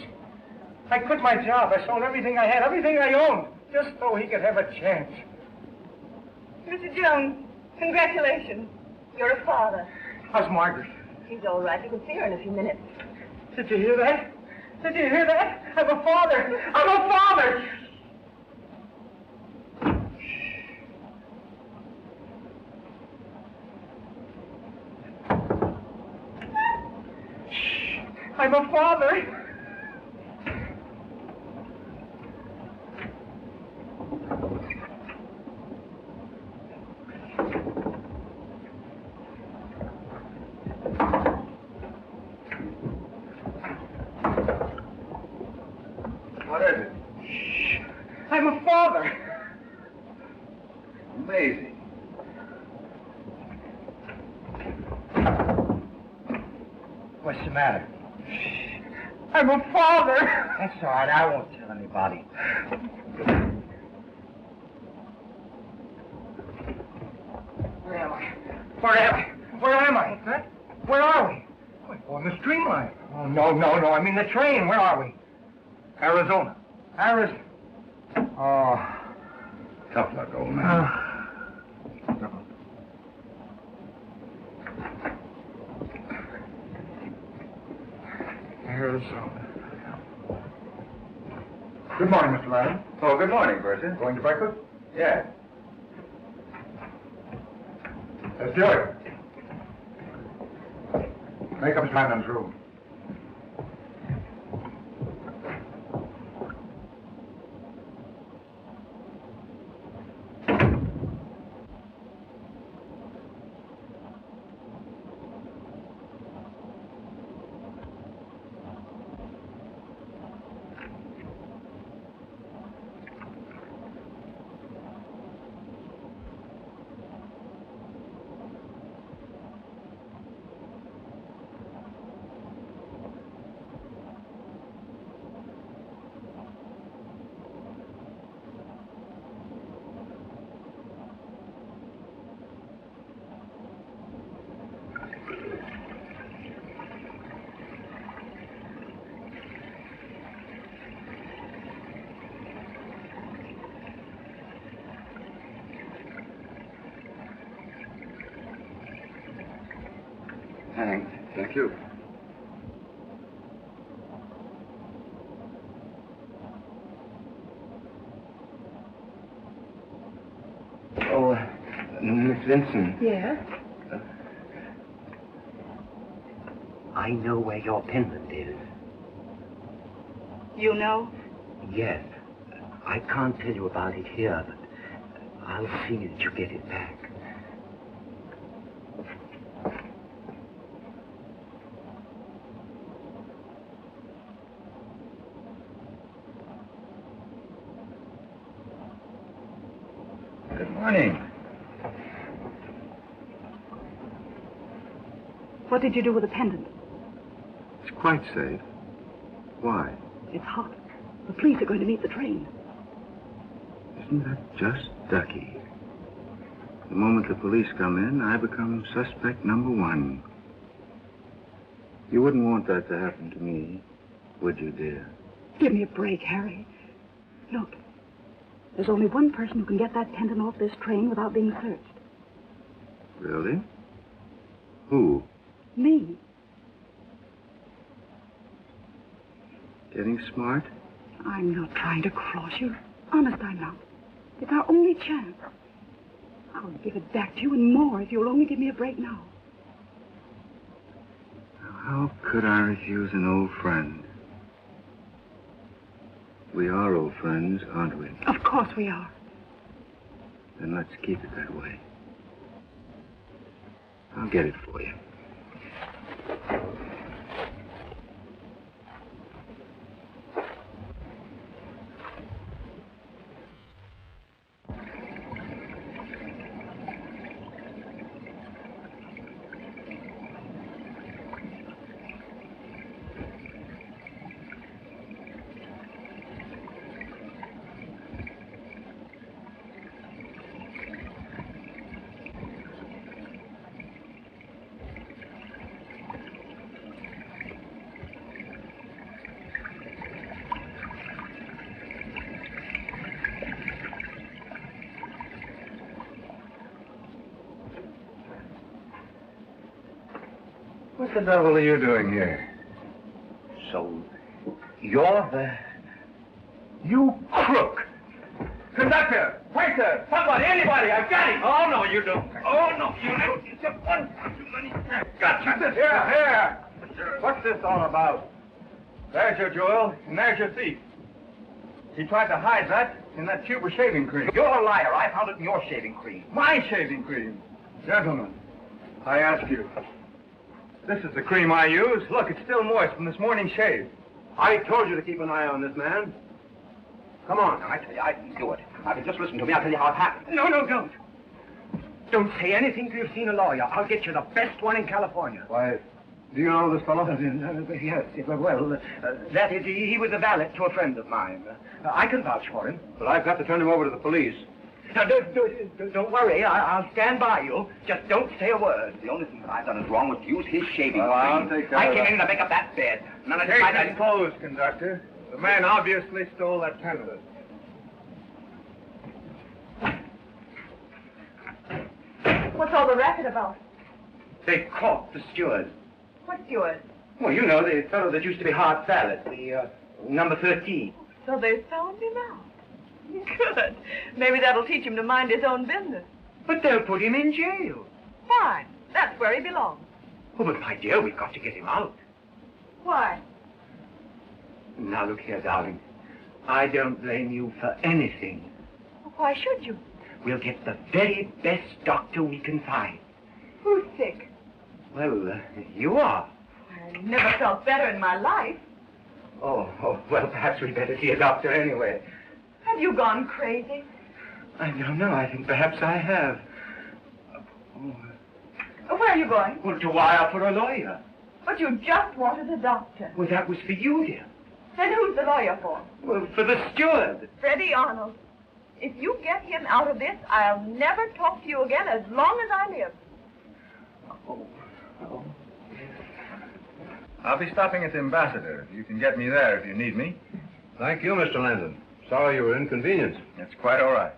I quit my job. I sold everything I had, everything I owned, just so he could have a chance. Mr. Jones, congratulations. You're a father. How's Margaret? She's all right. You can see her in a few minutes. Did you hear that? Did you hear that? I'm a father. I'm a father. I'm a father. What is it? I'm a father. Amazing. What's the matter? I'm a father. That's all right. I won't tell anybody. Where am I? Where am I? What's that? Where are we? We're on the Streamline. Oh, no. I mean the train. Where are we? Arizona. Arizona. Oh. Tough luck, old man. Arizona. Good morning, Mr. Madden. Oh, good morning, Percy. Going to breakfast? Yeah. Let's do it. Make up Madden's room. Thank you. Oh, Miss Vinson. Yes? I know where your pendant is. You know? Yes. I can't tell you about it here, but I'll see that you get it back. Good morning. What did you do with the pendant? It's quite safe. Why? It's hot. The police are going to meet the train. Isn't that just ducky? The moment the police come in, I become suspect number one. You wouldn't want that to happen to me, would you, dear? Give me a break, Harry. Look, there's only one person who can get that pendant off this train without being searched. Really? Who? Me. Getting smart? I'm not trying to cross you. Honest, I'm not. It's our only chance. I'll give it back to you and more if you'll only give me a break now. How could I refuse an old friend? We are old friends, aren't we? Of course we are. Then let's keep it that way. I'll get it for you. What the devil are you doing here? So, you're the... You crook! Conductor! Waiter! Somebody! Anybody! I've got him! Oh, no, you don't. Oh, no, you don't. It's just one too many. Gotcha. Here! What's this all about? There's your jewel, and there's your thief. He tried to hide that in that tube of shaving cream. You're a liar. I found it in your shaving cream. My shaving cream? Gentlemen, I ask you. This is the cream I use. Look, it's still moist from this morning's shave. I told you to keep an eye on this man. Come on. I tell you, I didn't do it. Now, if you just listen to me, I'll tell you how it happened. No, don't. Don't say anything till you've seen a lawyer. I'll get you the best one in California. Why, do you know this fellow? Yes, well, that is, he was a valet to a friend of mine. I can vouch for him. But I've got to turn him over to the police. Now, don't worry. I'll stand by you. Just don't say a word. The only thing that I've done is wrong was to use his shaving Well, I'll take care I of came that. in to make up that bed. None of this. Take his clothes, conductor. The man obviously stole that pendant. What's all the racket about? They caught the steward. What steward? Well, you know, the fellow that used to be hard valet, the number 13. So they found him out. Good. Maybe that'll teach him to mind his own business. But they'll put him in jail. Fine. That's where he belongs. Oh, but my dear, we've got to get him out. Why? Now, look here, darling. I don't blame you for anything. Why should you? We'll get the very best doctor we can find. Who's sick? Well, you are. I never felt better in my life. Oh, well, perhaps we'd better see a doctor anyway. Have you gone crazy? I don't know. I think perhaps I have. Where are you going? Well, to wire for a lawyer. But you just wanted a doctor. Well, that was for you, dear. Then who's the lawyer for? Well, for the steward. Freddie Arnold. If you get him out of this, I'll never talk to you again as long as I live. Oh. I'll be stopping at the Ambassador. You can get me there if you need me. Thank you, Mr. Landon. Sorry you were inconvenienced. It's quite all right.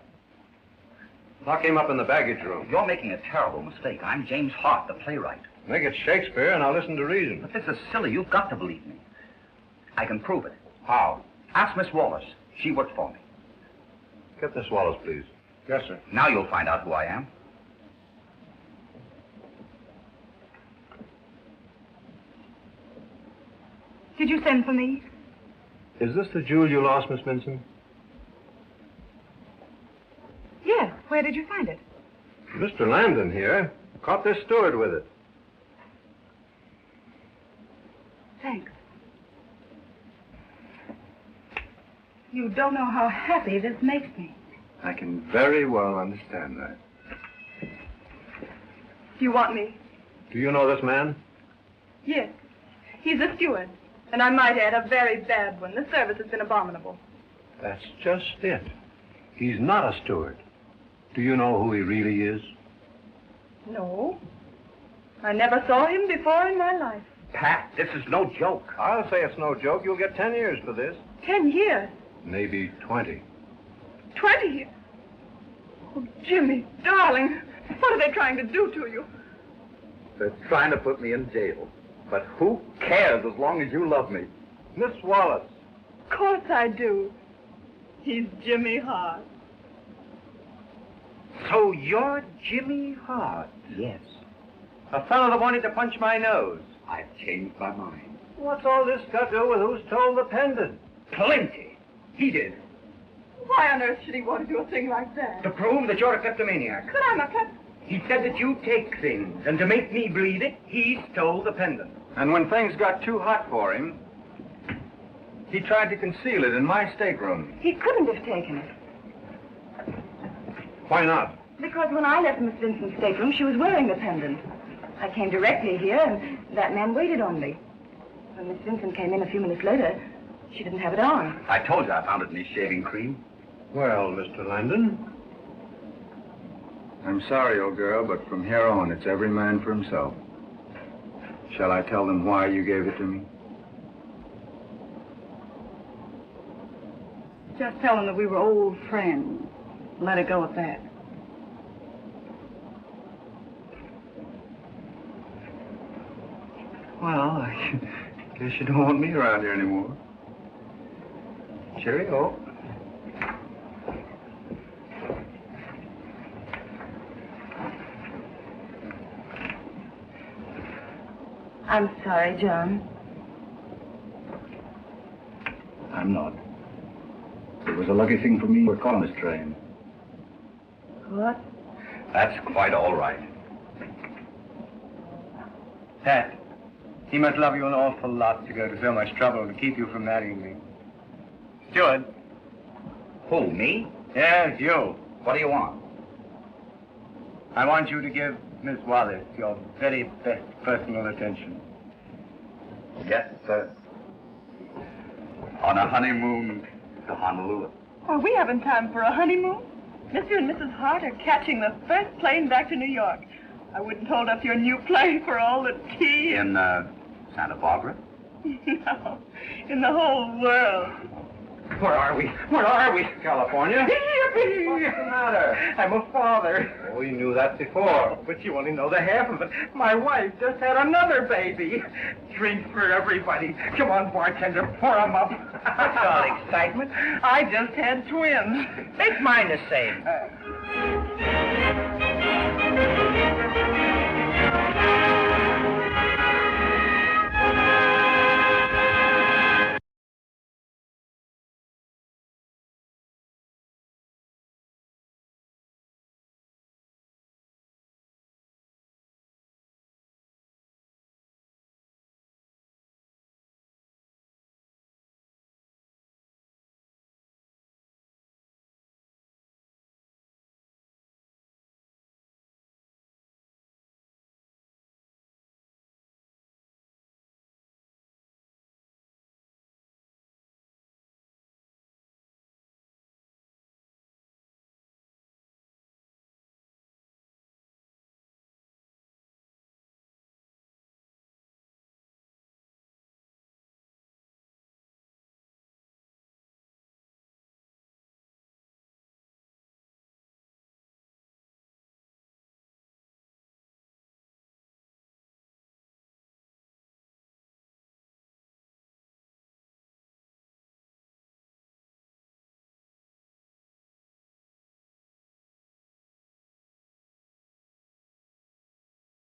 Lock him up in the baggage room. You're making a terrible mistake. I'm James Hart, the playwright. Make it Shakespeare, and I'll listen to reason. But this is silly. You've got to believe me. I can prove it. How? Ask Miss Wallace. She worked for me. Get Miss Wallace, please. Yes, sir. Now you'll find out who I am. Did you send for me? Is this the jewel you lost, Miss Minson? Yes. Where did you find it? Mr. Landon here caught this steward with it. Thanks. You don't know how happy this makes me. I can very well understand that. Do you want me? Do you know this man? Yes. He's a steward. And I might add, a very bad one. The service has been abominable. That's just it. He's not a steward. Do you know who he really is? No. I never saw him before in my life. Pat, this is no joke. I'll say it's no joke. You'll get 10 years for this. 10 years. Maybe 20. 20 years. Oh, Jimmy, darling, what are they trying to do to you? They're trying to put me in jail. But who cares as long as you love me? Miss Wallace, course I do. He's Jimmy Hart. So you're Jimmy Hart? Yes. A fellow that wanted to punch my nose. I've changed my mind. What's all this got to do with who stole the pendant? Plenty. He did. Why on earth should he want to do a thing like that? To prove that you're a kleptomaniac. But I'm a He said that you take things, and to make me believe it, he stole the pendant. And when things got too hot for him, he tried to conceal it in my stateroom. He couldn't have taken it. Why not? Because when I left Miss Vincent's stateroom, she was wearing the pendant. I came directly here, and that man waited on me. When Miss Vincent came in a few minutes later, she didn't have it on. I told you I found it in his shaving cream. Well, Mr. Landon. I'm sorry, old girl, but from here on, it's every man for himself. Shall I tell them why you gave it to me? Just tell him that we were old friends. Let it go at that. Well, I guess you don't want me around here anymore. Cheerio. I'm sorry, John. I'm not. It was a lucky thing for me we're caught on this train. What? That's quite all right. Pat, he must love you an awful lot to go to so much trouble to keep you from marrying me. Steward. Who, me? Yes, you. What do you want? I want you to give Miss Wallace your very best personal attention. Yes, sir. On a honeymoon to Honolulu. Are we having time for a honeymoon? Mr. and Mrs. Hart are catching the first plane back to New York. I wouldn't hold up your new play for all the tea. In, Santa Barbara? No, in the whole world. Where are we? Where are we? California? Yippee! What's the matter? I'm a father. Oh, we knew that before. But you only know the half of it. My wife just had another baby. Drink for everybody. Come on, bartender, pour 'em up. That's all excitement. I just had twins. Make mine the same.